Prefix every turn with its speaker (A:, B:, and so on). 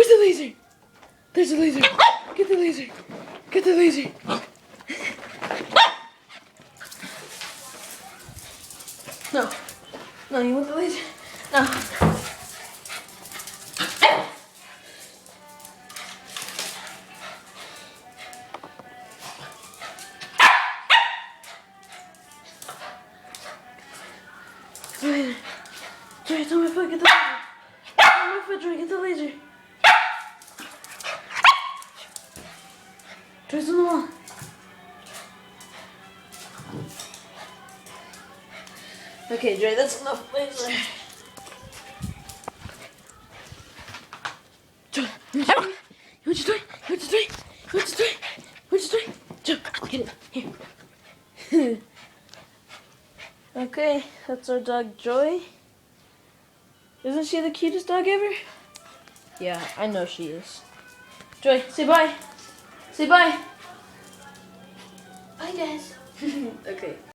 A: the laser. There's a laser. Get the laser. Get the laser. No. No, you want the laser? No. Get the laser. Joy, it's on my foot. Get the laser. It's on my foot, Joy. Get the laser. Joy's on the wall. Okay, Joy, that's enough laser. Joy, you want your toy? You want your toy? You want your toy? You want your toy? Joy, get it. Here. Okay, that's our dog Joy. Isn't she the cutest dog ever? Yeah, I know she is. Joy, say bye. Say bye. Bye, guys. Okay.